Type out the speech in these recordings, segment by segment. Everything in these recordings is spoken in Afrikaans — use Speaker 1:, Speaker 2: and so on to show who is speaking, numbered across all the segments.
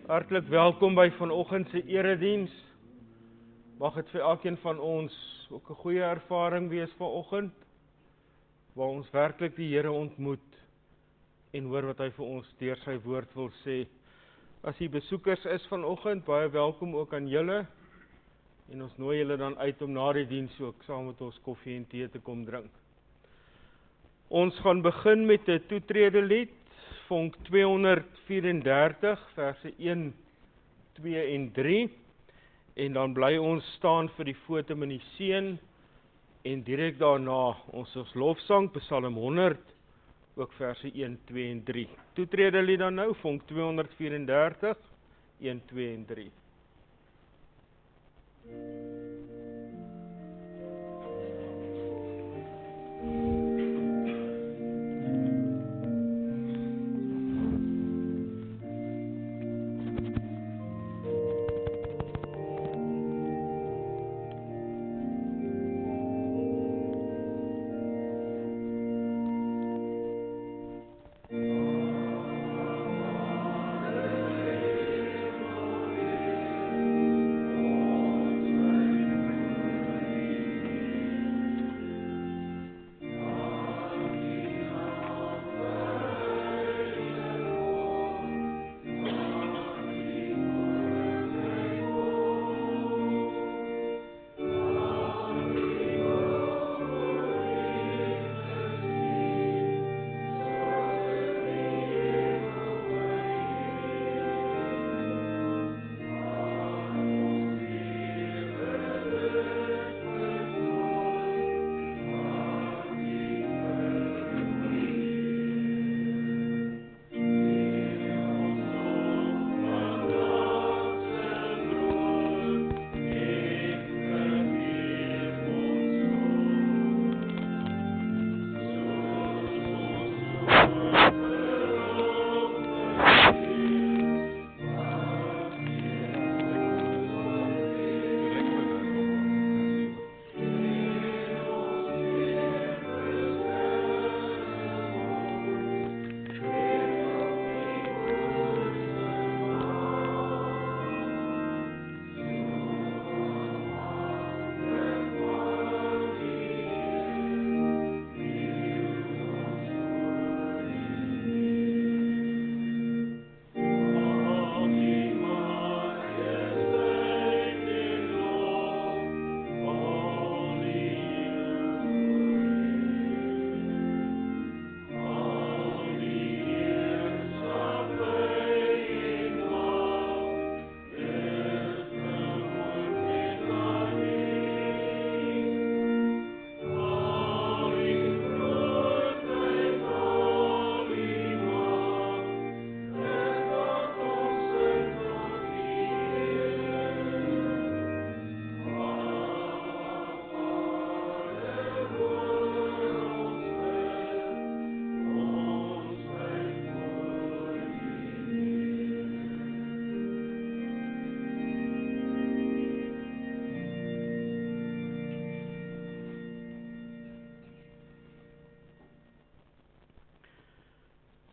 Speaker 1: Hartlik welkom by vanoggend se erediens. Mag dit vir elkeen van ons ook 'n goeie ervaring wees vanoggend, waar ons werklik die Here ontmoet en hoor wat hy vir ons deur sy woord wil sê. As jy besoekers is vanoggend, baie welkom ook aan julle. En ons nooi julle dan uit om na die diens ook saam met ons koffie en tee te kom drink. Ons gaan begin met 'n toetrede lied, vonk 234, verse 1, 2 en 3. En dan bly ons staan vir die fotum in die seën. En direk daarna ons lofsang, Psalm 100, ook verse 1, 2 en 3. Toetrede lied dan nou, vonk 234, 1, 2 en 3.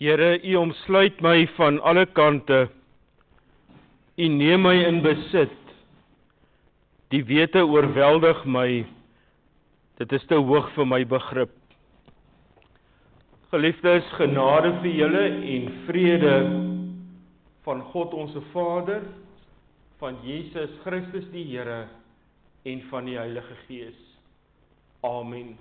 Speaker 1: Here, U omsluit my van alle kante. U neem my in besit. Die wete oorweldig my. Dit is te hoog vir my begrip. Geliefdes, genade vir julle en vrede van God ons Vader, van Jesus Christus die Here en van die Heilige Gees. Amen.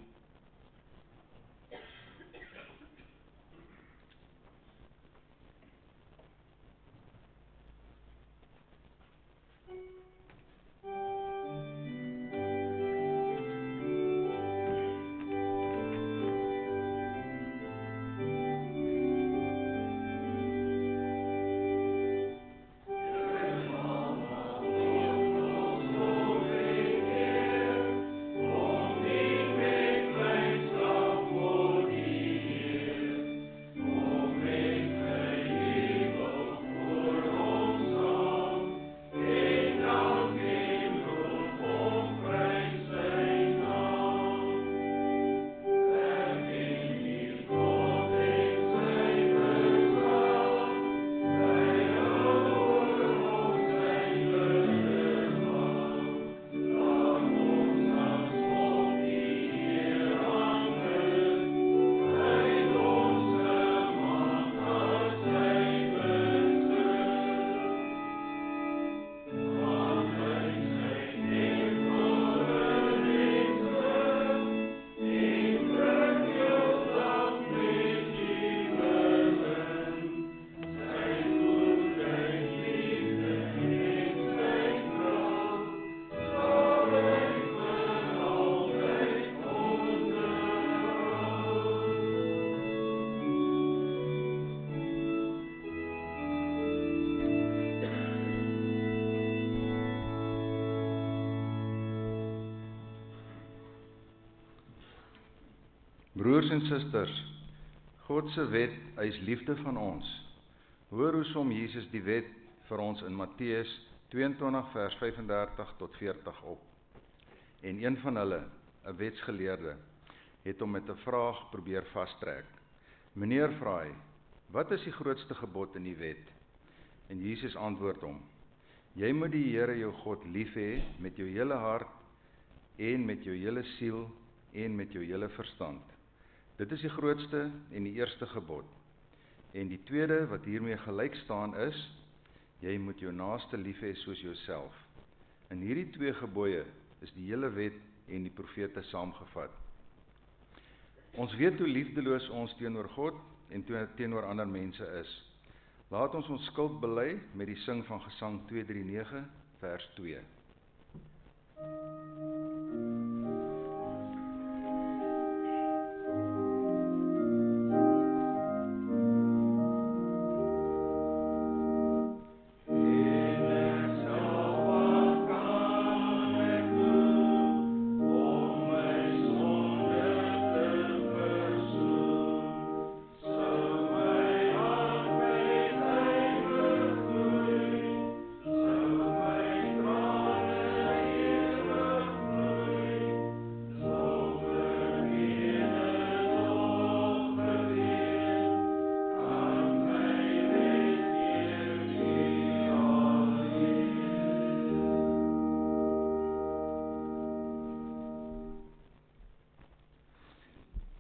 Speaker 2: Broers en susters, God se wet eis liefde van ons. Hoor hoe som Jesus die wet vir ons in Matteus 22 vers 35 tot 40 op. En een van hulle, 'n wetsgeleerde, het hom met 'n vraag probeer vastrek. Meneer, vra hy, wat is die grootste gebod in die wet? En Jesus antwoord hom, jy moet die Here jou God lief hê met jou hele hart en met jou hele siel en met jou hele verstand. Dit is die grootste en die eerste gebod. En die tweede wat hiermee gelyk staan is, jy moet jou naaste lief hê soos jouself. In hierdie twee gebooie is die hele wet en die profete saamgevat. Ons weet hoe liefdeloos ons teenoor God en teenoor ander mense is. Laat ons ons skuld bely met die sing van Gesang 239 vers 2.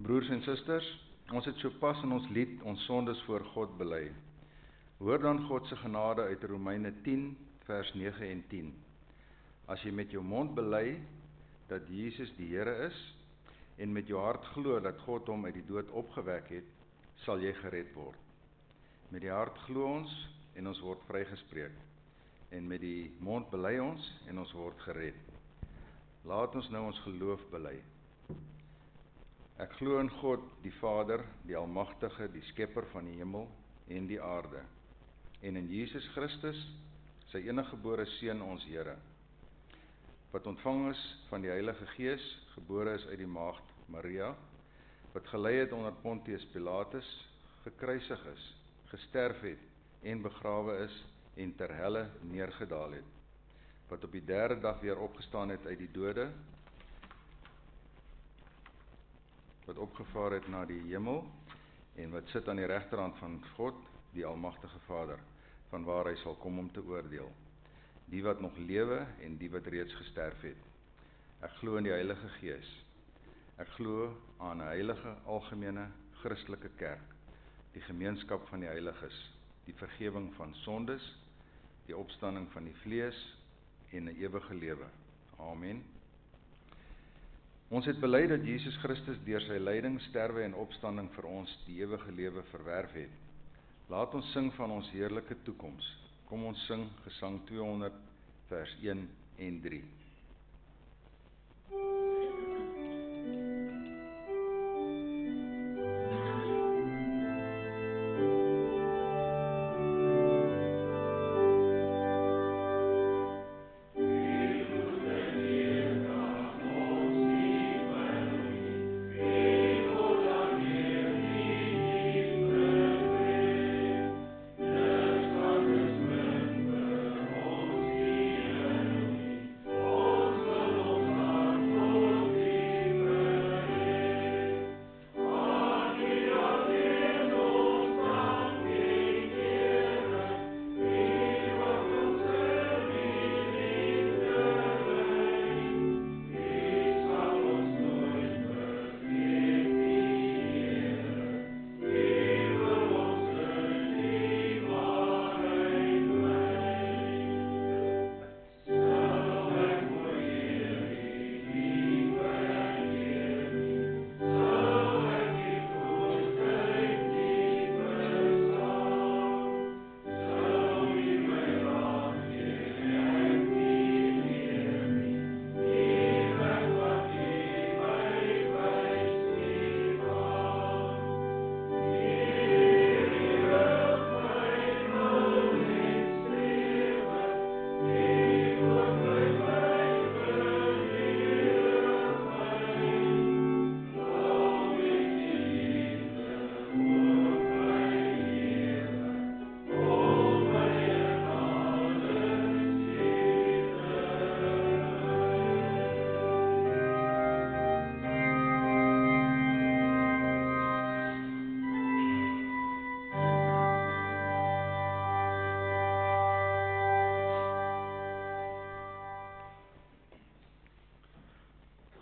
Speaker 2: Broers en susters, ons het sopas in ons lied ons sondes voor God bely. Hoor dan God se genade uit Romeine 10 vers 9 en 10. As jy met jou mond bely dat Jesus die Here is en met jou hart glo dat God hom uit die dood opgewek het, sal jy gered word. Met die hart glo ons en ons word vrygespreek. En met die mond bely ons en ons word gered. Laat ons nou ons geloof bely. Ek glo in God, die Vader, die Almagtige, die Skepper van die hemel en die aarde, en in Jesus Christus, sy eniggebore Seun, ons Here, wat ontvang is van die Heilige Gees, gebore is uit die maagd Maria, wat gelei het onder Pontius Pilatus, gekruisig is, gesterf het en begrawe is en ter helle neergedaal het, wat op die derde dag weer opgestaan het uit die dode, wat opgevaar het na die hemel, en wat sit aan die regterhand van God, die Almagtige Vader, van waar hy sal kom om te oordeel, die wat nog lewe en die wat reeds gesterf het. Ek glo in die Heilige Gees. Ek glo aan 'n heilige, algemene, Christelike kerk, die gemeenskap van die heiliges, die vergifnis van sondes, die opstanding van die vlees en 'n ewige lewe. Amen. Ons het bely dat Jesus Christus deur sy lyding, sterwe en opstanding vir ons die ewige lewe verwerf het. Laat ons sing van ons heerlike toekoms. Kom ons sing Gesang 200 vers 1 en 3.
Speaker 3: Oh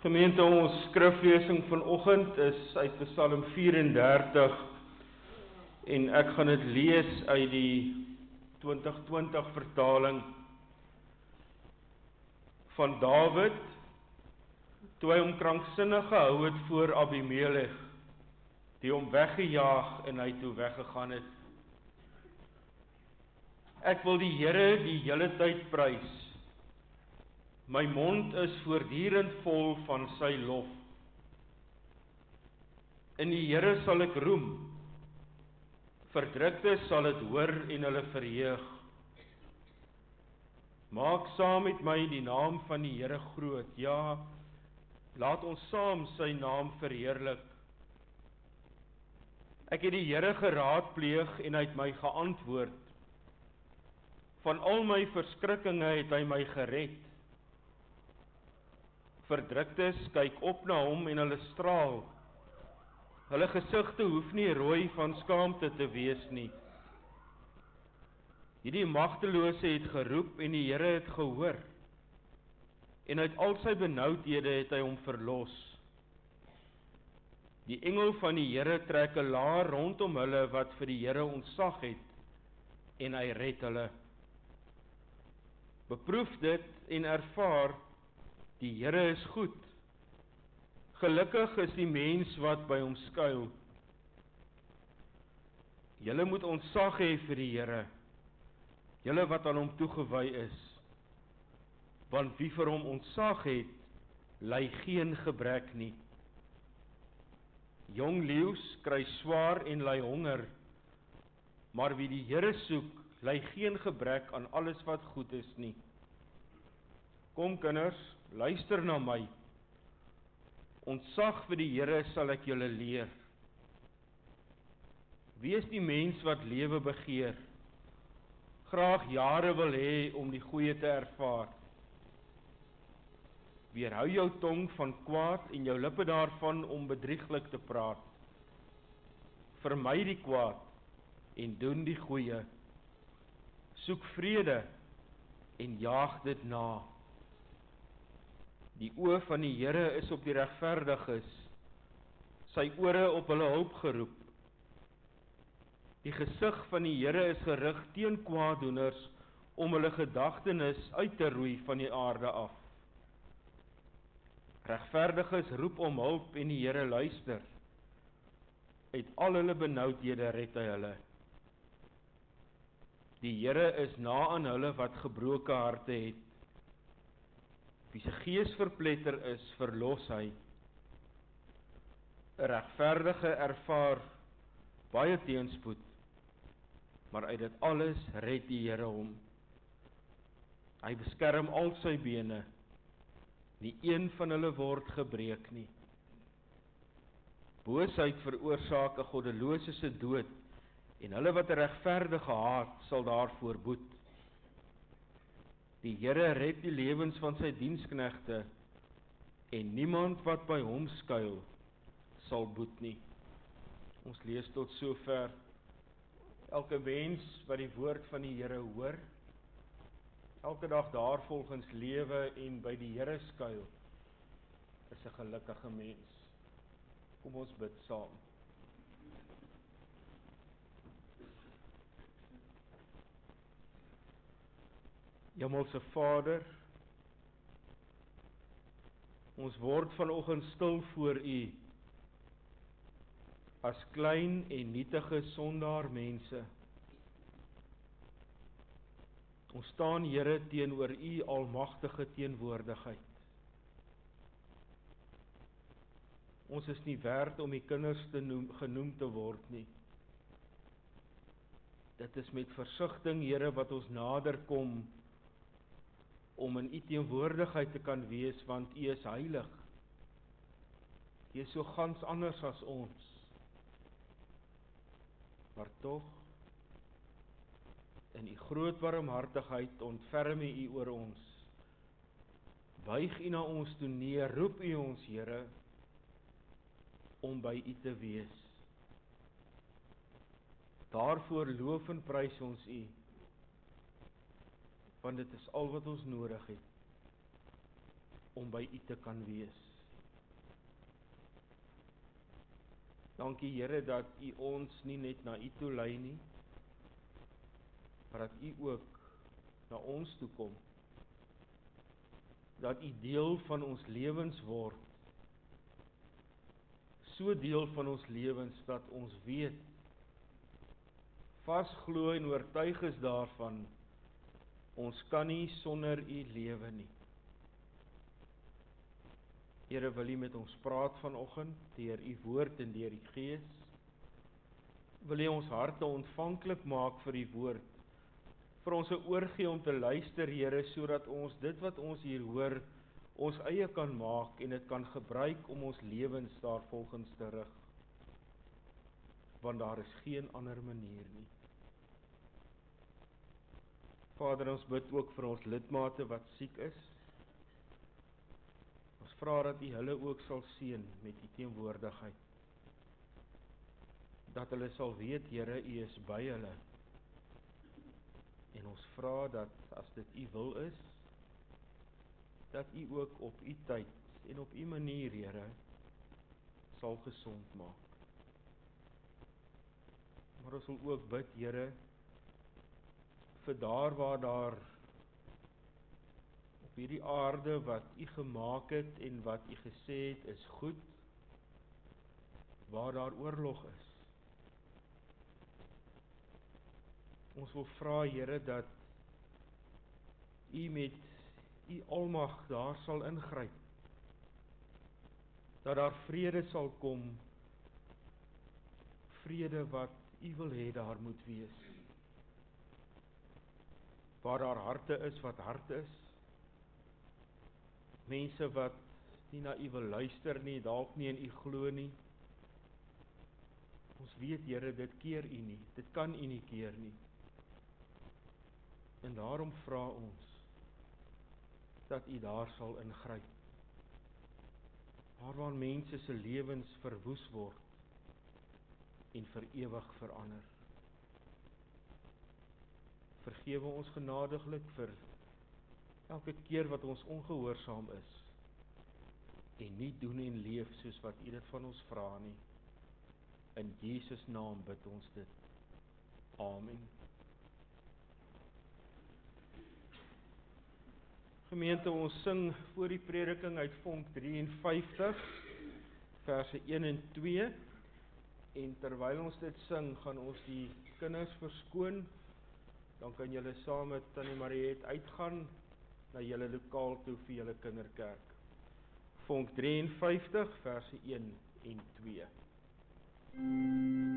Speaker 1: Gemeente, ons skriflesing vanoggend is uit Psalm 34 en ek gaan dit lees uit die 2020 vertaling van Dawid, toe hy hom kranksinnig gehou het voor Abimelech, die hom weggejaag en hy toe weggegaan het. Ek wil die Here die hele tyd prys. My mond is voortdurend vol van sy lof. In die Here sal ek roem. Verdruktes sal dit hoor en hulle verheug. Maak saam met my die naam van die Here groot. Ja, laat ons saam sy naam verheerlik. Ek het die Here geraadpleeg en hy het my geantwoord. Van al my verskrikkinge het hy my gered. Verdruktes kyk op na hom en hulle straal. Hulle gesigte hoef nie rooi van skaamte te wees nie. Hierdie magtelose het geroep en die Here het gehoor. En uit al sy benoudhede het hy hom verlos. Die engel van die Here trek 'n laar rondom hulle wat vir die Here ontzag het, en hy red hulle. Beproef dit en ervaar, die Here is goed. Gelukkig is die mens wat by hom skuil. Julle moet ontzag hê vir die Here, julle wat aan hom toegewy is. Want wie vir hom ontzag het, ly geen gebrek nie. Jong leeu's kry swaar en ly honger, maar wie die Here soek, ly geen gebrek aan alles wat goed is nie. Kom kinders, luister na my. Ontzag vir die Here sal ek julle leer. Wie is die mens wat lewe begeer? Graag jare wil hê om die goeie te ervaar. Weerhou jou tong van kwaad en jou lippe daarvan om bedrieglik te praat. Vermy die kwaad en doen die goeie. Soek vrede en jaag dit na. Die oë van die Here is op die regverdiges, sy ore op hulle hulp geroep. Die gesig van die Here is gerig teen kwaaddoeners, om hulle gedagtenis uit te roei van die aarde af. Regverdiges roep om hulp en die Here luister. Uit al hulle benoudhede red hy hulle. Die Here is na aan hulle wat gebroke harte het. Wie se gees verpletter is, verlos hy. 'n Regverdige ervaar baie teenspoed, maar uit dit alles red die Here hom. Hy beskerm al sy bene, nie een van hulle word gebreek nie. Boosheid veroorsaak 'n goddelose se dood, en hulle wat 'n regverdige haat, sal daarvoor boet. Die Here red die lewens van sy diensknegte, en niemand wat by hom skuil, sal boet nie. Ons lees tot sover. Elke mens wat die woord van die Here hoor, elke dag daarvolgens lewe en by die Here skuil, is 'n gelukkige mens. Kom ons bid saam. Hemelse Vader, ons word vanoggend stil voor U, as klein en nietige sondaar mense. Ons staan, Here, teenoor U almagtige teenwoordigheid. Ons is nie werd om U kinders genoem te word nie. Dit is met versigtiging, Here, wat ons nader kom, om in U teenwoordigheid te kan wees, want U is heilig. U is so gans anders as ons. Maar tog, in U groot barmhartigheid ontferm U oor ons. Buig U na ons toe neer, roep U ons, Here, om by U te wees. Daarvoor loof en prys ons U, want dit is al wat ons nodig het, om by U te kan wees. Dankie Here dat U ons nie net na U toe lei nie, maar dat U ook na ons toe kom. Dat U deel van ons lewens word. So deel van ons lewens dat ons weet, vasglo en oortuig is daarvan, ons kan nie sonder U lewe nie. Here, wil U met ons praat vanoggend, deur U woord en deur die Gees. Wil U ons harte ontvanklik maak vir U woord, vir ons 'n oor gee om te luister, Here, sodat ons dit wat ons hier hoor, ons eie kan maak en dit kan gebruik om ons lewens daarvolgens te rig. Want daar is geen ander manier nie. Vader, ons bid ook vir ons lidmate wat siek is. Ons vra dat U hulle ook sal seën met U teenwoordigheid. Dat hulle sal weet, Here, U is by hulle. En ons vra dat as dit U wil is, dat U ook op U tyd en op U manier, Here, sal gesond maak. Maar ons wil ook bid, Here, vir daar waar daar op hierdie aarde wat U gemaak het en wat U gesê het is goed, waar daar oorlog is. Ons wil vra, Here, dat U met U almag daar sal ingryp. Dat daar vrede sal kom, vrede wat U wil hê daar moet wees. Waar daar harte is wat hard is, mense wat nie na U wil luister nie, dalk nie in U glo nie. Ons weet, Here, dit keer U nie, dit kan U nie keer nie. En daarom vra ons dat U daar sal ingryp. Daar waar mense se lewens verwoes word en vir ewig verander. Vergewe ons genadiglik vir elke keer wat ons ongehoorsaam is en nie doen en leef soos wat U dit van ons vra nie. In Jesus naam bid ons dit. Amen. Gemeente, ons sing voor die prediking uit Vonk 53, verse 1 en 2. En terwyl ons dit sing, gaan ons die kinders verskoon. Dan kan julle saam met Tannie Mariet uitgaan na julle lokaal toe vir julle kinderkerk. Vonk 53, verse 1 en 2.
Speaker 3: Amen.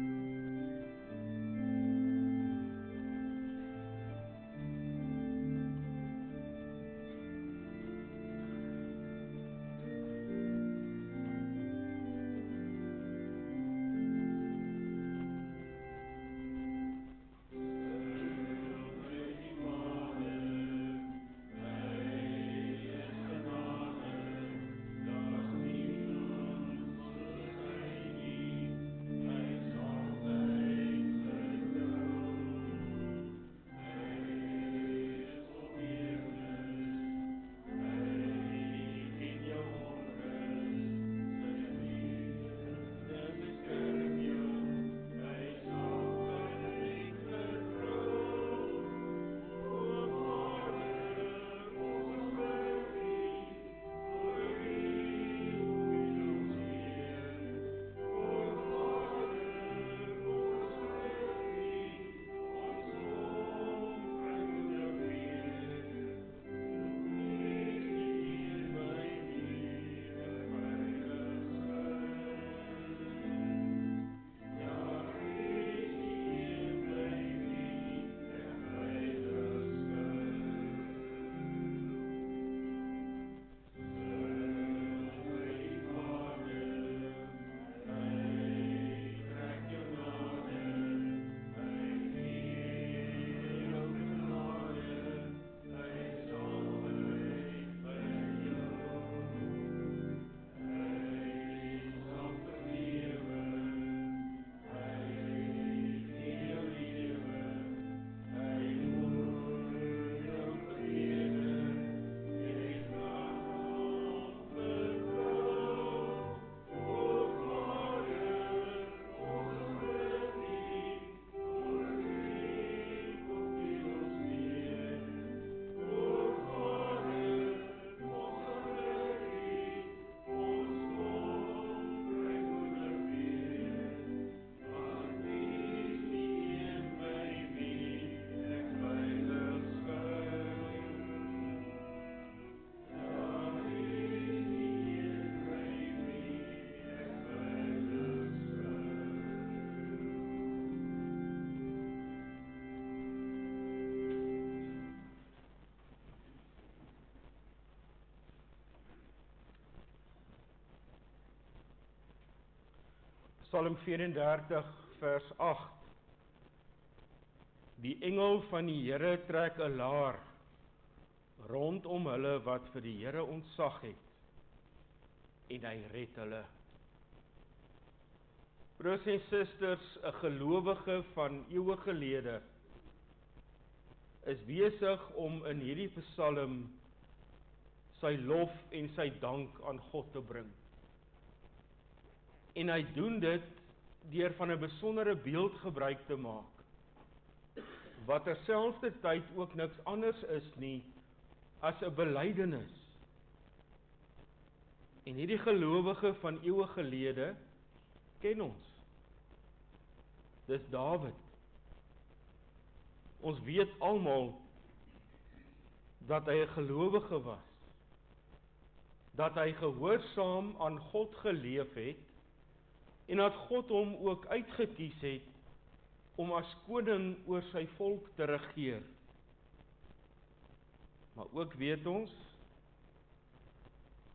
Speaker 1: Psalm 34 vers 8. Die engel van die Here trek 'n laar rondom hulle wat vir die Here ontzag het, en hy red hulle. Broers en susters, 'n gelowige van eeue gelede is besig om in hierdie Psalm sy lof en sy dank aan God te bring. En hy doen dit deur van 'n besondere beeld gebruik te maak, wat terselfdertyd ook niks anders is nie as 'n belydenis. En hierdie gelowige van eeue gelede ken ons. Dis Dawid. Ons weet almal dat hy 'n gelowige was, dat hy gehoorsaam aan God geleef het, en dat God hom ook uitgekies het om as koning oor sy volk te regeer. Maar ook weet ons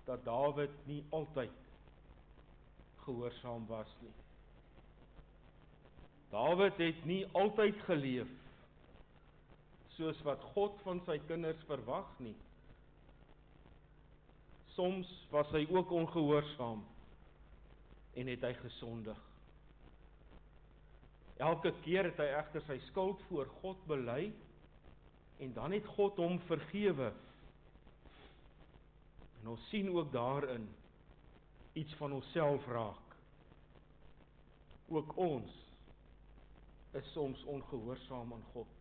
Speaker 1: dat Dawid nie altyd gehoorsaam was nie. Dawid het nie altyd geleef soos wat God van sy kinders verwag nie. Soms was hy ook ongehoorsaam en het hy gesondig. Elke keer het hy egter sy skuld voor God bely, en dan het God hom vergewe. En ons sien ook daarin iets van onsself raak. Ook ons is soms ongehoorsaam aan God.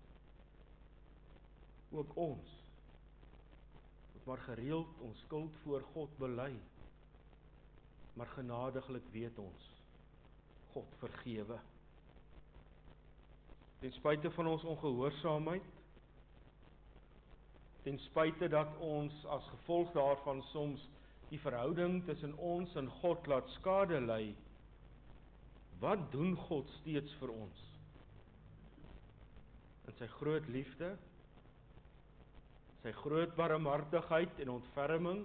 Speaker 1: Ook ons moet maar gereeld ons skuld voor God bely. Maar genadiglik weet ons, God vergewe. Ten spyte van ons ongehoorsaamheid, ten spyte dat ons as gevolg daarvan soms die verhouding tussen ons en God laat skade ly, wat doen God steeds vir ons? In sy groot liefde, sy groot barmhartigheid en ontferming,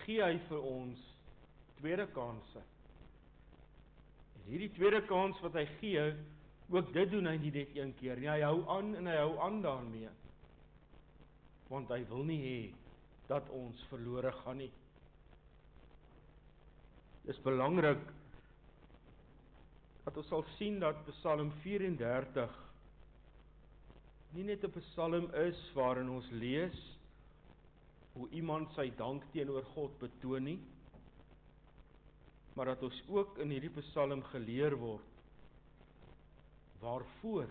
Speaker 1: gee hy vir ons tweede kanse. En hierdie tweede kans wat hy gee, ook dit doen hy nie net een keer nie, hy hou aan en hy hou aan daarmee. Want hy wil nie hê dat ons verlore gaan nie. Dit is belangrik dat ons sal sien dat Psalm 34 nie net 'n psalm is waarin ons lees hoe iemand sy dank teenoor God betoon nie, maar dat ons ook in hierdie psalm geleer word waarvoor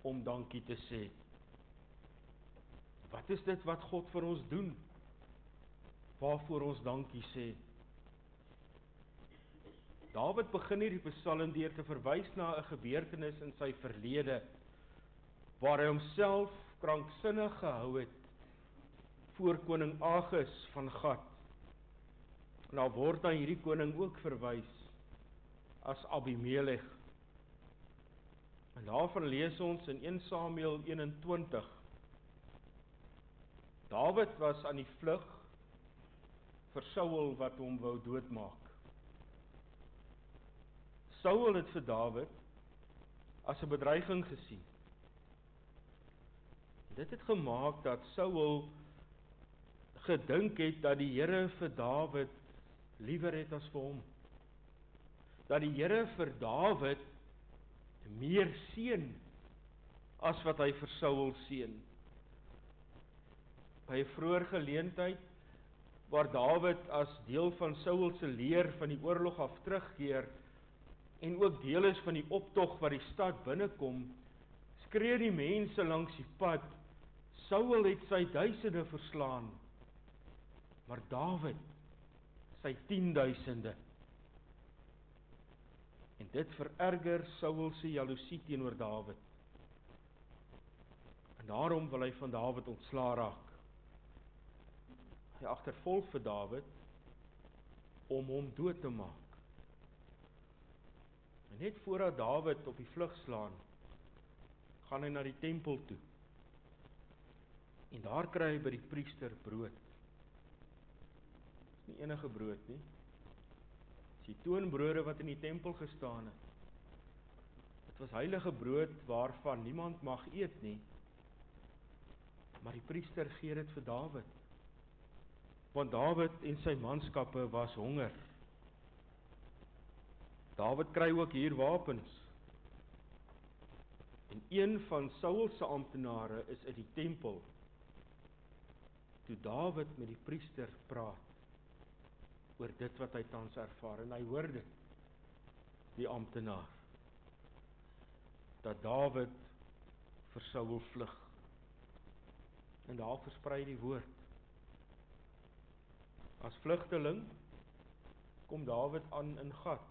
Speaker 1: om dankie te sê. Wat is dit wat God vir ons doen? Waarvoor ons dankie sê? Dawid begin hierdie psalm deur te verwys na 'n gebeurtenis in sy verlede, waar hy homself kranksinnig gehou het voor koning Agis van Gat. En daar word na hierdie koning ook verwys as Abimelech. En daarvan lees ons in 1 Samuel 21. Dawid was aan die vlug vir Saul wat hom wou doodmaak. Saul het vir Dawid as 'n bedreiging gesien. Dit het gemaak dat Saul gedink het dat die Here vir Dawid liewer het as vir hom. Dat die Here vir Dawid meer seën as wat hy vir Saul seën. By 'n vroeër geleentheid waar Dawid as deel van Saul se leer van die oorlog af terugkeer en ook deel is van die optog wat die stad binnekom, skree die mense langs die pad: Saul het sy duisende verslaan, maar Dawid sy 10.000. En dit vererger Saul se jaloesie teenoor Dawid. En daarom wil hy van Dawid ontslaa raak. Hy agtervolg vir Dawid om hom dood te maak. En net voordat Dawid op die vlug slaan, gaan hy na die tempel toe. En daar kry hy by die priester brood. Dis nie enige brood nie. Die toonbrode wat in die tempel gestaan het. Dit was heilige brood waarvan niemand mag eet nie. Maar die priester gee dit vir Dawid. Want Dawid en sy manskappe was honger. Dawid kry ook hier wapens. En een van Saul se amptenare is in die tempel. Toe Dawid met die priester praat oor dit wat hy tans ervaar, en hy hoor dit, die amptenaar, dat Dawid vir Saul vlug. En daar versprei die woord. As vlugteling kom Dawid aan in Gat.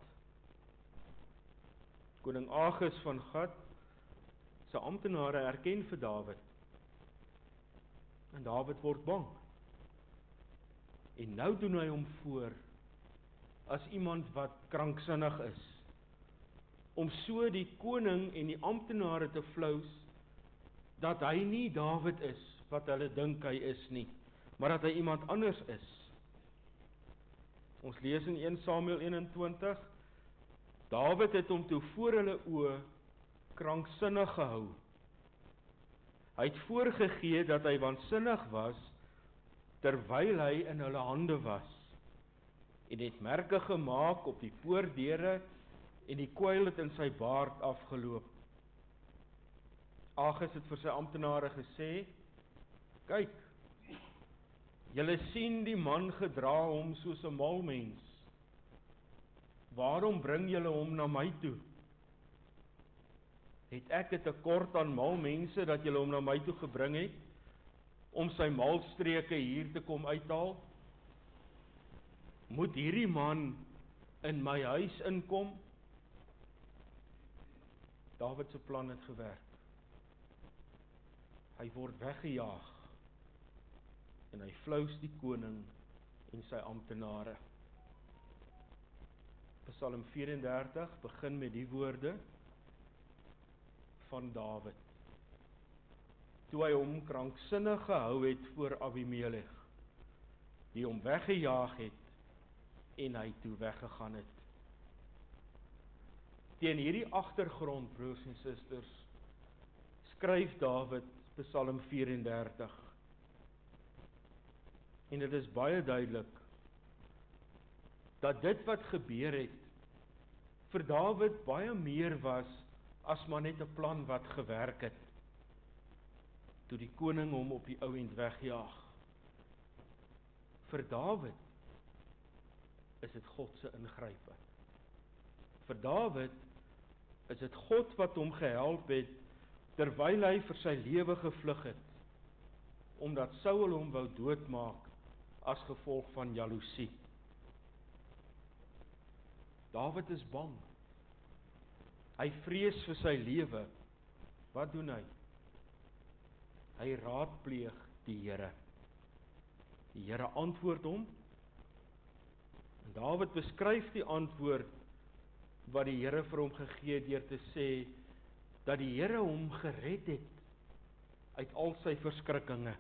Speaker 1: Koning Agis van Gat, sy amptenare erken vir Dawid. En Dawid word bang. En nou doen hy hom voor as iemand wat kranksinnig is, om so die koning en die amptenare te flous, dat hy nie Dawid is, wat hulle dink hy is nie, maar dat hy iemand anders is. Ons lees in 1 Samuel 21, Dawid het hom toe voor hulle oë kranksinnig gehou. Hy het voorgegee dat hy waansinnig was, terwyl hy in hulle hande was, en het merke gemaak op die poortdeure, en die kwyl het in sy baard afgeloop. Agis het vir sy amptenare gesê, kyk, julle sien die man gedra hom soos 'n mal mens. Waarom bring julle hom na my toe? Het ek 'n tekort aan mal mense dat julle hom na my toe gebring het, om sy malstreke hier te kom uithaal? Moet hierdie man in my huis inkom? Dawid se plan het gewerk. Hy word weggejaag, en hy flous die koning en sy amptenare. Psalm 34 begin met die woorde van Dawid. Toe hy hom kranksinnig gehou het voor Abimelech, die hom weggejaag het, en hy toe weggegaan het. Teen hierdie agtergrond, broers en susters, skryf Dawid Psalm 34. En dit is baie duidelik, dat dit wat gebeur het, vir Dawid baie meer was, as maar net 'n plan wat gewerk het, toe die koning hom op die ou end wegjaag. Vir Dawid is dit God se ingrype. Vir Dawid is dit God wat hom gehelp het, terwyl hy vir sy lewe gevlug het, omdat Saul hom wou doodmaak, as gevolg van jaloesie. Dawid is bang. Hy vrees vir sy lewe. Wat doen hy? Hy raadpleeg die Here. Die Here antwoord hom. En Dawid beskryf die antwoord wat die Here vir hom gegee het, deur te sê dat die Here hom gered het uit al sy verskrikkinge.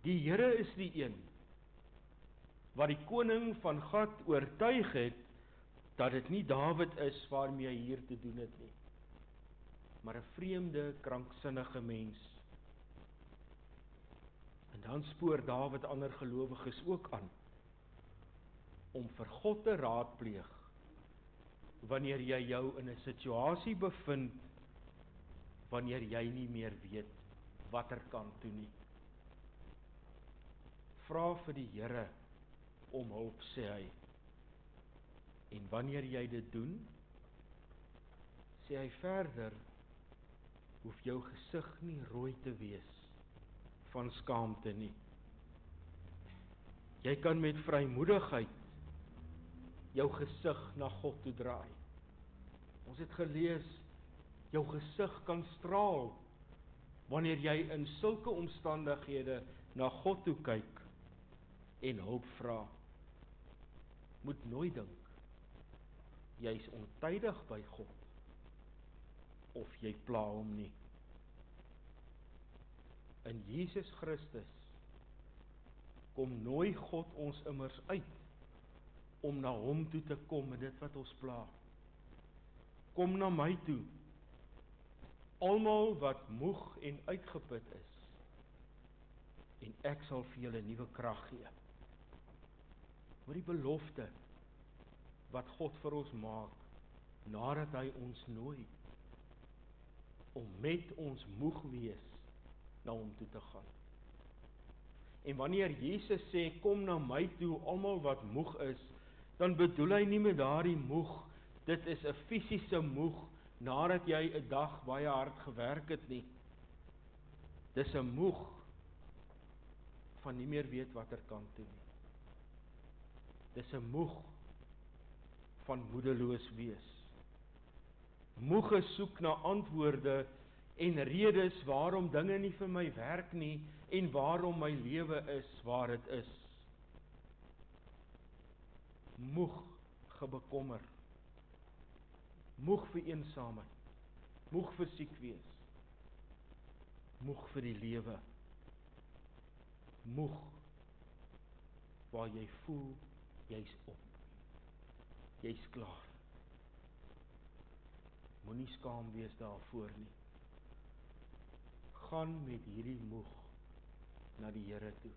Speaker 1: Die Here is die een wat die koning van Gat oortuig het dat dit nie Dawid is waarmee hy hier te doen het nie, maar 'n vreemde, kranksinnige mens. En dan spoor Dawid ander gelowiges ook aan om vir God te raadpleeg wanneer jy jou in 'n situasie bevind wanneer jy nie meer weet watter kant toe nie. Vra vir die Here om hulp, sê hy. En wanneer jy dit doen, sê hy verder, hoef jou gesig nie rooi te wees van skaamte nie. Jy kan met vrymoedigheid jou gesig na God toe draai. Ons het gelees, jou gesig kan straal wanneer jy in sulke omstandighede na God toe kyk en hulp vra. Moet nooit dink jy is ontydig by God of jy pla hom nie. In Jesus Christus kom nooi God ons immers uit om na hom toe te kom met dit wat ons pla. Kom na my toe, almal wat moeg en uitgeput is, en ek sal vir julle nuwe krag gee. Hoor die belofte wat God vir ons maak, nadat hy ons nooi, om met ons moeg wees, na hom toe te gaan. En wanneer Jesus sê, kom na my toe, almal wat moeg is, dan bedoel hy nie met daardie moeg, dit is 'n fisiese moeg, nadat jy 'n dag baie hard gewerk het nie. Dis 'n moeg van nie meer weet watter kant toe nie. Dis 'n moeg van moedeloos wees. Moege soek na antwoorde en redes waarom dinge nie vir my werk nie en waarom my lewe is waar dit is. Moeg gebekommer. Moeg vir eensaamheid. Moeg vir siek wees. Moeg vir die lewe. Moeg waar jy voel jy's op. Jy's klaar. Moenie skaam wees daarvoor nie. Gaan met hierdie moeg na die Here toe,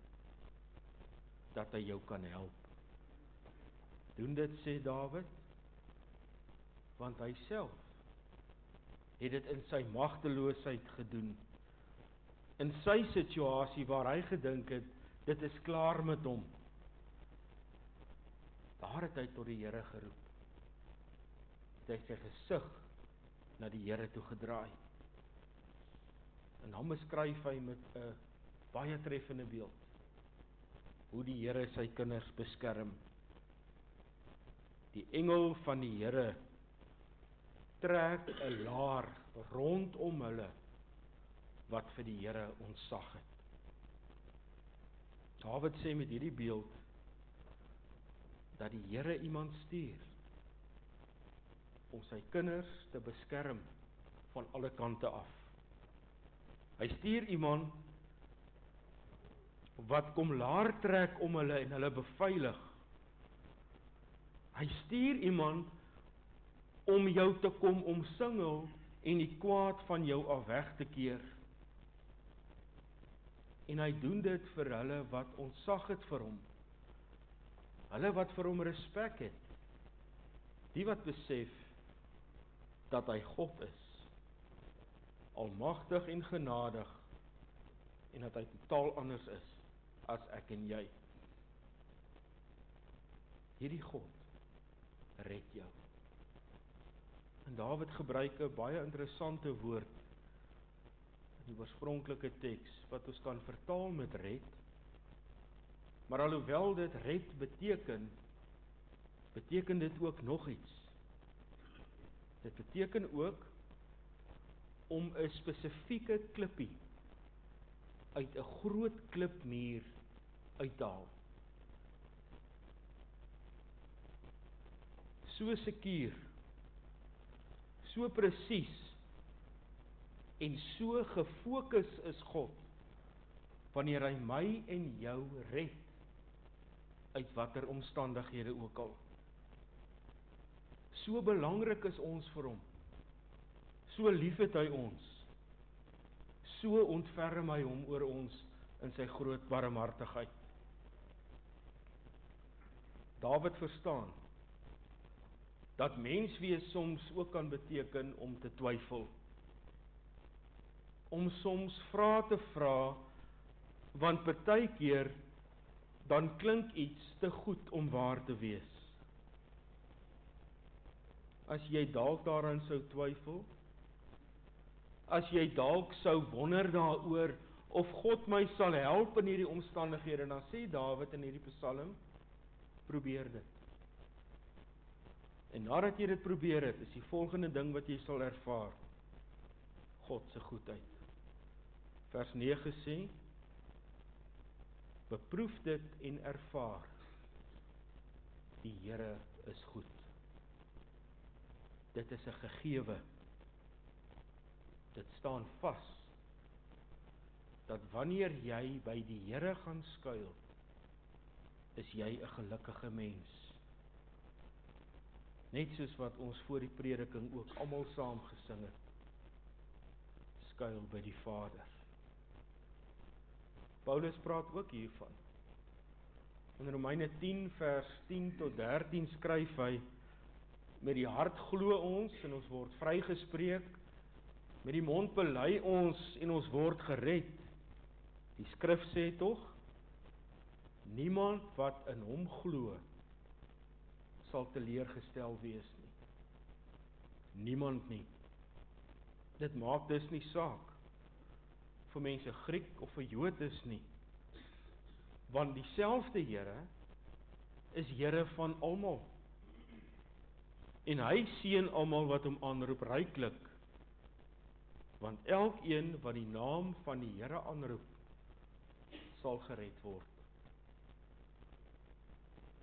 Speaker 1: dat hy jou kan help. Doen dit, sê Dawid, want hy self het dit in sy magteloosheid gedoen. In sy situasie waar hy gedink het, dit is klaar met hom. Daar het hy tot die Here geroep. Het hy sy gesig na die Here toe gedraai. En dan beskryf hy met 'n baie treffende beeld hoe die Here sy kinders beskerm. Die engel van die Here trek 'n laar rondom hulle wat vir die Here ontzag het. Dawid sê met hierdie beeld dat die Here iemand stuur om sy kinders te beskerm van alle kante af. Hy stuur iemand wat kom laar trek om hulle en hulle beveilig. Hy stuur iemand om jou te kom omsingel en die kwaad van jou af weg te keer. En hy doen dit vir hulle wat ontzag het vir hom. Hulle wat vir hom respek het. Die wat besef dat hy God is, almagtig en genadig, en dat hy totaal anders is as ek en jy. Hierdie God red jou. En Dawid gebruik 'n baie interessante woord in die oorspronklike teks wat ons kan vertaal met red. Maar alhoewel dit red beteken dit ook nog iets. Dit beteken ook om 'n spesifieke klippie uit 'n groot klipmuur uit te haal. So sekuur, so presies en so gefokus is God wanneer hy my en jou red uit watter omstandighede ook al. So belangrik is ons vir hom. So lief het hy ons. So ontferm hy hom oor ons in sy groot barmhartigheid. Dawid verstaan dat menswees soms ook kan beteken om te twyfel. Om soms vrae te vra, want partykeer dan klink iets te goed om waar te wees. As jy dalk daaraan sou twyfel, as jy dalk sou wonder daaroor of God my sal help in hierdie omstandighede, dan sê Dawid in hierdie Psalm, probeer dit. En nadat jy dit probeer het, is die volgende ding wat jy sal ervaar, God se goedheid. Vers 9 sê, beproef dit en ervaar, die Here is goed. Dit is 'n gegewe. Dit staan vas, dat wanneer jy by die Here gaan skuil, is jy 'n gelukkige mens. Net soos wat ons voor die prediking ook almal saam gesing het. Skuil by die Vader. Paulus praat ook hiervan. In Romeine 10 vers 10 tot 13 skryf hy: met die hart glo ons en ons word vrygespreek, met die mond bely ons en ons word gered. Die skrif sê tog, niemand wat in hom glo sal teleurgestel wees nie. Niemand nie. Dit maak dus nie saak vir mense Griek of 'n Jood is nie. Want dieselfde Here is Here van almal. En hy seën almal wat hom aanroep ryklik. Want elkeen wat die naam van die Here aanroep, sal gered word.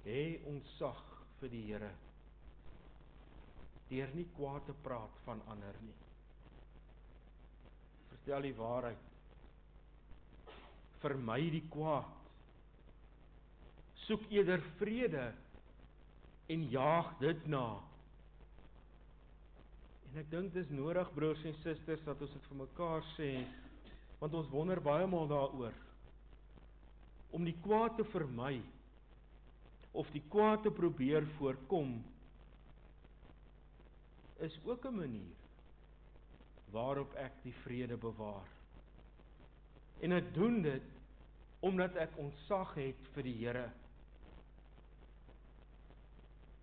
Speaker 1: Hê ontzag vir die Here, deur nie kwaad te praat van ander nie. Vertel die waarheid. Vermy die kwaad. Soek eerder vrede en jaag dit na. En ek dink dis nodig, broers en susters, dat ons dit vir mekaar sê, want ons wonder baie maal daaroor. Om die kwaad te vermy, of die kwaad te probeer voorkom, is ook 'n manier waarop ek die vrede bewaar. En ek doen dit omdat ek ontzag het vir die Here.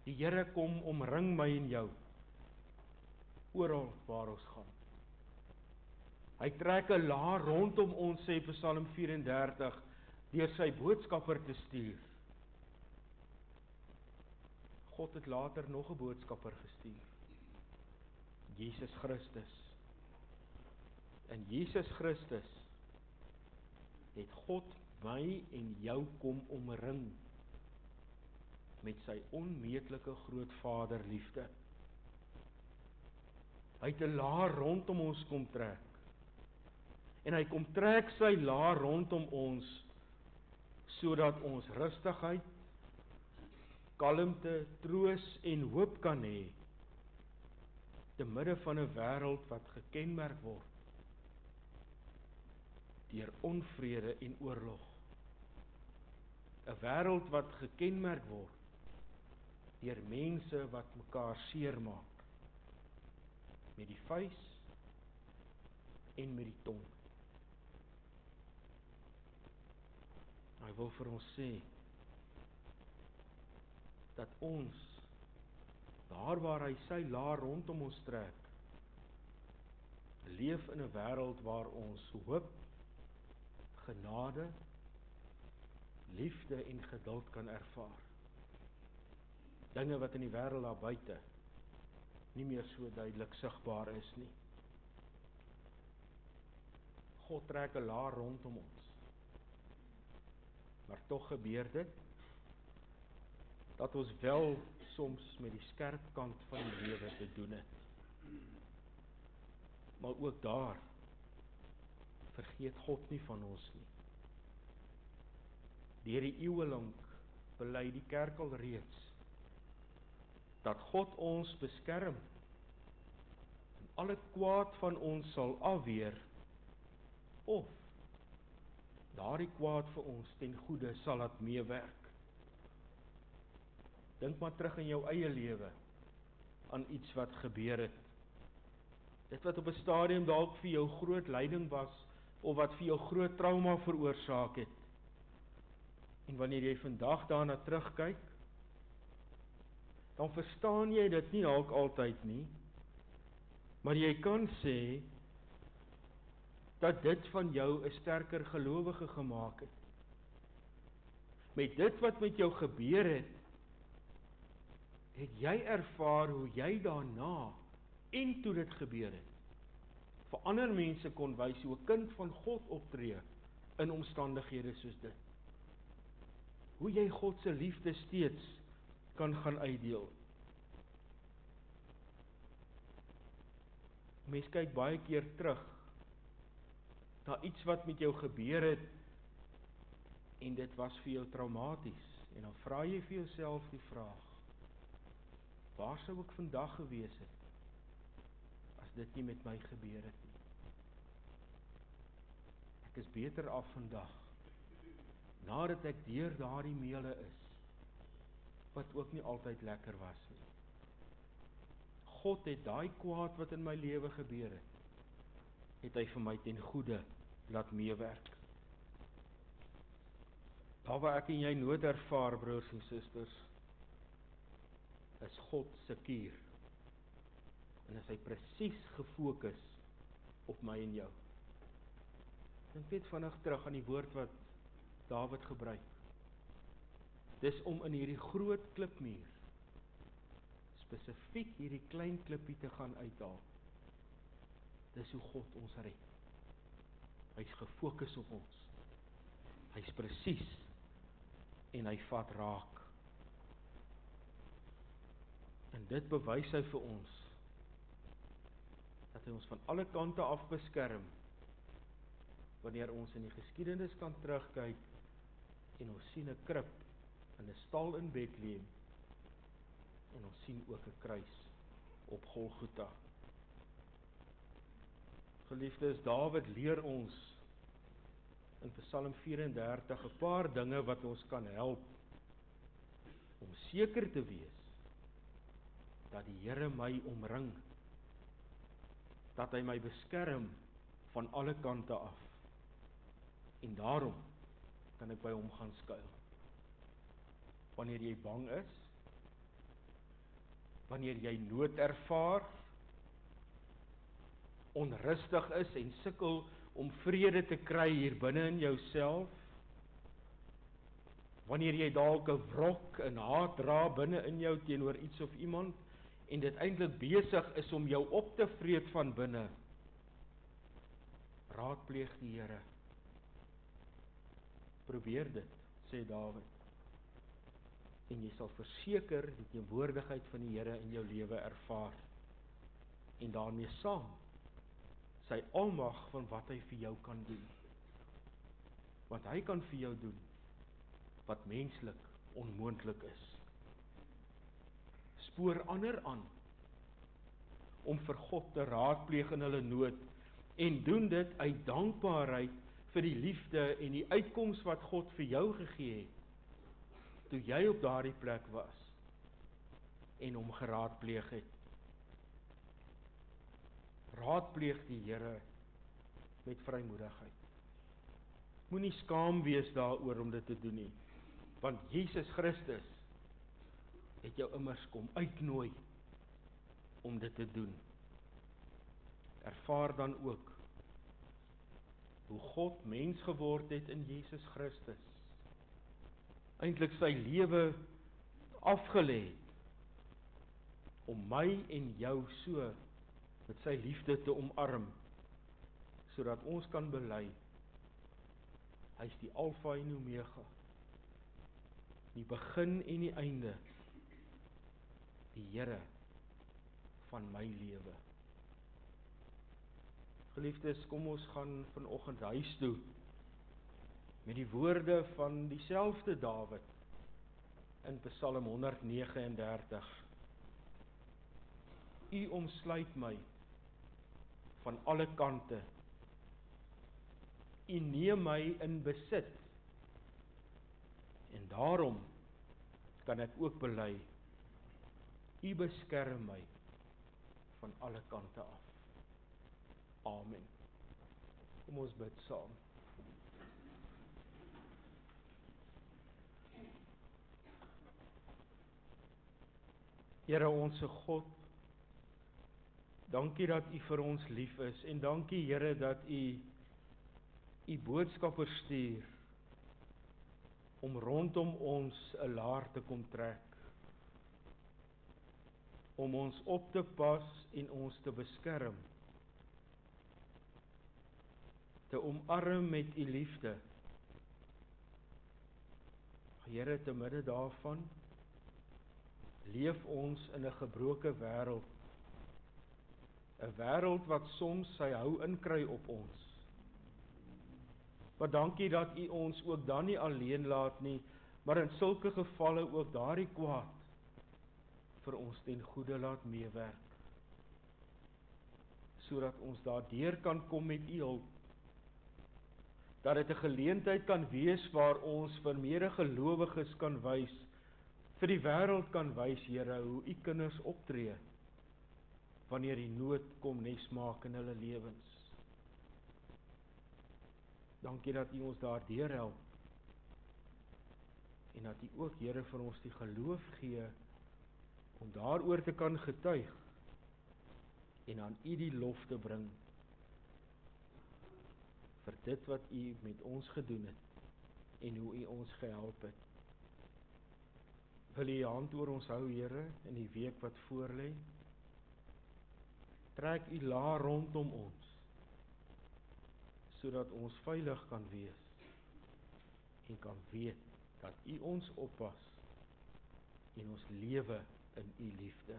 Speaker 1: Die Here kom omring my en jou, oral waar ons gaan. Hy trek 'n laar rondom ons, sê Psalm 34, deur sy boodskapper te stuur. God het later nog 'n boodskapper gestuur. Jesus Christus. In Jesus Christus het God my en jou kom omring met sy onmeetlike groot Vaderliefde. Hy het 'n laar rondom ons kom trek. En hy kom trek sy laar rondom ons sodat ons rustigheid, kalmte, troos en hoop kan hê te midde van 'n wêreld wat gekenmerk word deur onvrede en oorlog. 'n Wêreld wat gekenmerk word deur mense wat mekaar seermaak met die vuis en met die tong. Hy wil vir ons sê dat ons, daar waar hy sy laar rondom ons trek, leef in 'n wêreld waar ons hoop, genade, liefde en geduld kan ervaar. Dinge wat in die wêreld daar buite nie meer so duidelik sigbaar is nie. God trek 'n laar rondom ons. Maar tog gebeur dit dat ons wel soms met die skerp kant van die lewe te doen het. Maar ook daar vergeet God nie van ons nie. Deur die eeue lank bely die kerk al reeds dat God ons beskerm en alle kwaad van ons sal afweer, of daardie kwaad vir ons ten goeie sal laat meewerk. Dink maar terug in jou eie lewe aan iets wat gebeur het. Dit wat op 'n stadium dalk vir jou groot lyding was, of wat vir jou groot trauma veroorsaak het. En wanneer jy vandag daarna terugkyk, dan verstaan jy dit nie dalk altyd nie, maar jy kan sê dat dit van jou 'n sterker gelowige gemaak het. Met dit wat met jou gebeur het, het jy ervaar hoe jy daarna en toe dit gebeur het, vir ander mense kon wys hoe 'n kind van God optree in omstandighede soos dit. Hoe jy God se liefde steeds kan gaan uitdeel. Mens kyk baie keer terug na iets wat met jou gebeur het en dit was vir jou traumaties, en dan vra jy vir jouself die vraag: waar sou ek vandag gewees het as dit nie met my gebeur het nie? Ek is beter af vandag, nadat ek deur daardie meele is, wat ook nie altyd lekker was nie. God het daai kwaad wat in my lewe gebeur het hy vir my ten goeie laat meewerk. Daar waar ek en jy nood ervaar, broers en susters, is God seker. En is hy presies gefokus op my en jou. Dink net vinnig terug aan die woord wat Dawid gebruik. Dis om in hierdie groot klipmuur spesifiek hierdie klein klippie te gaan uithaal. Dis hoe God ons red. Hy's gefokus op ons. Hy's presies en hy vat raak. En dit bewys hy vir ons dat hy ons van alle kante af beskerm. Wanneer ons in die geskiedenis kan terugkyk en ons sien 'n krib in 'n stal in Bethlehem en ons sien ook 'n kruis op Golgotha. Geliefdes, Dawid leer ons in Psalm 34 'n paar dinge wat ons kan help om seker te wees dat die Here my omring, dat hy my beskerm van alle kante af. En daarom kan ek by hom gaan skuil. Wanneer jy bang is, wanneer jy nood ervaar, onrustig is en sukkel om vrede te kry hier binne in jouself, wanneer jy dalk 'n wrok en haat dra binne in jou teenoor iets of iemand en dit eintlik besig is om jou op te vreet van binne, raadpleeg die Here. Probeer dit, sê Dawid, en jy sal verseker die teenwoordigheid van die Here in jou lewe ervaar, en daarmee saam sy almag van wat hy vir jou kan doen. Want hy kan vir jou doen wat menslik onmoontlik is. Spoor ander aan om vir God te raadpleeg in hulle nood en doen dit uit dankbaarheid vir die liefde en die uitkoms wat God vir jou gegee het toe jy op daardie plek was en hom geraadpleeg het. Raadpleeg die Here met vrymoedigheid. Moenie skaam wees daaroor om dit te doen nie, want Jesus Christus het jou immers kom uitnooi om dit te doen. Ervaar dan ook hoe God mens geword het in Jesus Christus. Eintlik sy lewe afgelê het om my en jou so met sy liefde te omarm, sodat ons kan bely, hy is die Alfa en Omega, die begin en die einde, die Here van my lewe. Geliefdes, kom ons gaan vanoggend huis toe met die woorde van dieselfde Dawid in Psalm 139. U omsluit my van alle kante. U neem my in besit. En daarom kan ek ook bely, U beskerm my van alle kante af. Amen. Kom ons bid saam. Here onse God, dankie dat U vir ons lief is, en dankie Here dat U boodskappers stuur om rondom ons 'n laar te kom trek, om ons op te pas en ons te beskerm, te omarm met U liefde. Here, te midde daarvan leef ons in 'n gebroke wêreld, 'n wêreld wat soms sy hou inkry op ons. Maar dankie dat U ons ook dan nie alleen laat nie, maar in sulke gevalle ook daardie kwaad vir ons ten goeie laat meewerk, sodat ons daardeur kan kom met U hulp, dat dit 'n geleentheid kan wees waar ons vir medegelowiges kan wys, vir die wêreld kan wys, Here, hoe U kinders optree, wanneer die nood kom nes maak in hulle lewens. Dankie dat U ons daardeur help, en dat U ook, Here, vir ons die geloof gee, om daaroor te kan getuig, en aan U die lof te bring, vir dit wat U met ons gedoen het, en hoe U ons gehelp het. Wil U hand oor ons hou, Here, in die week wat voorlê? Trek U laar rondom ons, sodat ons veilig kan wees, en kan weet, dat U ons oppas, en ons lewe in U liefde.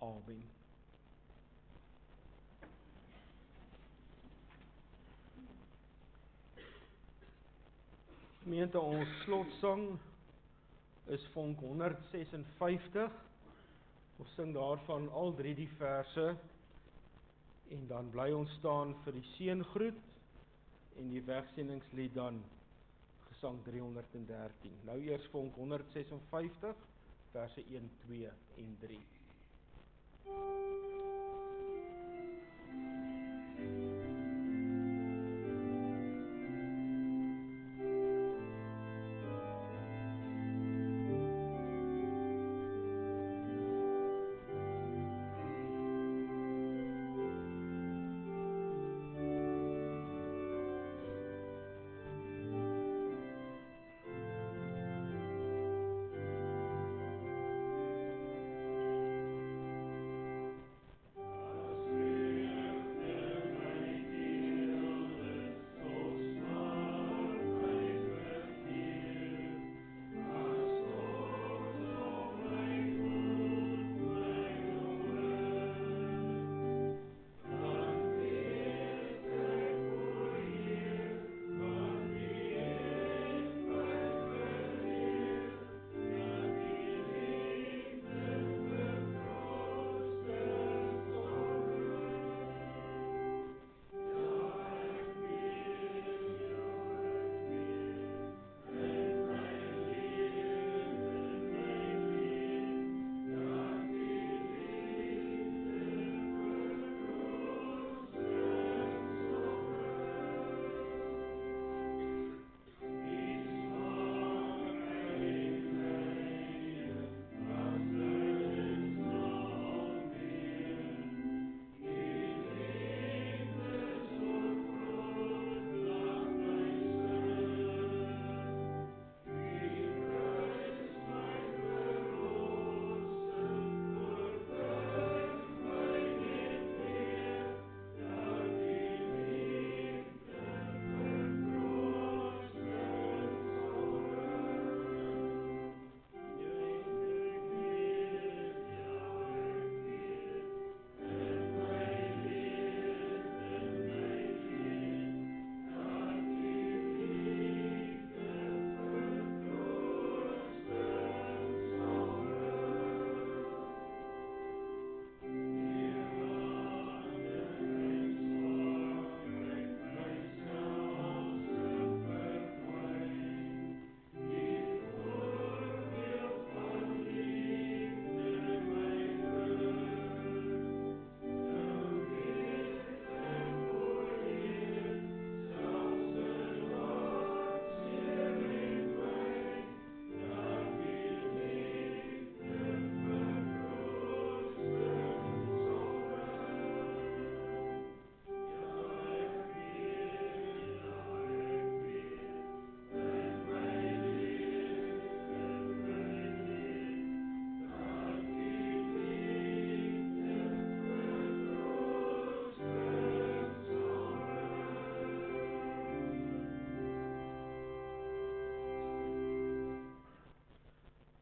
Speaker 1: Amen. Gemeente, ons slotsang is vonk 156. Ons sing daarvan al 3 die verse, en dan bly ons staan vir die seëngroet, en die wegsendingslid dan gesang 313. Nou eers vonk 156, verse 1, 2 en 3.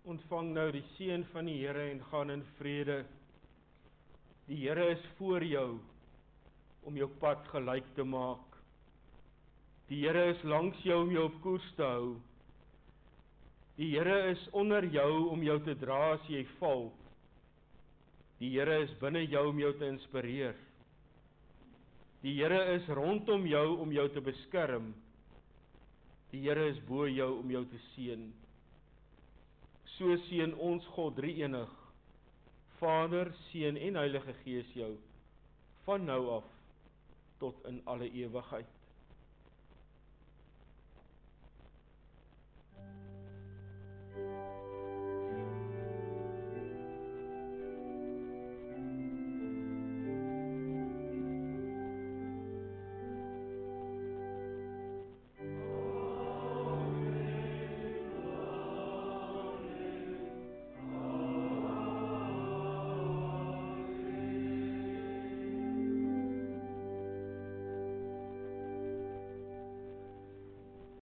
Speaker 1: Ontvang nou die seën van die Here en gaan in vrede. Die Here is voor jou om jou pad gelyk te maak. Die Here is langs jou om jou op koers te hou. Die Here is onder jou om jou te dra as jy val. Die Here is binne jou om jou te inspireer. Die Here is rondom jou om jou te beskerm. Die Here is bo jou om jou te seën. So seën ons God drie-enig, Vader, Seun en Heilige Gees jou, van nou af tot in alle ewigheid.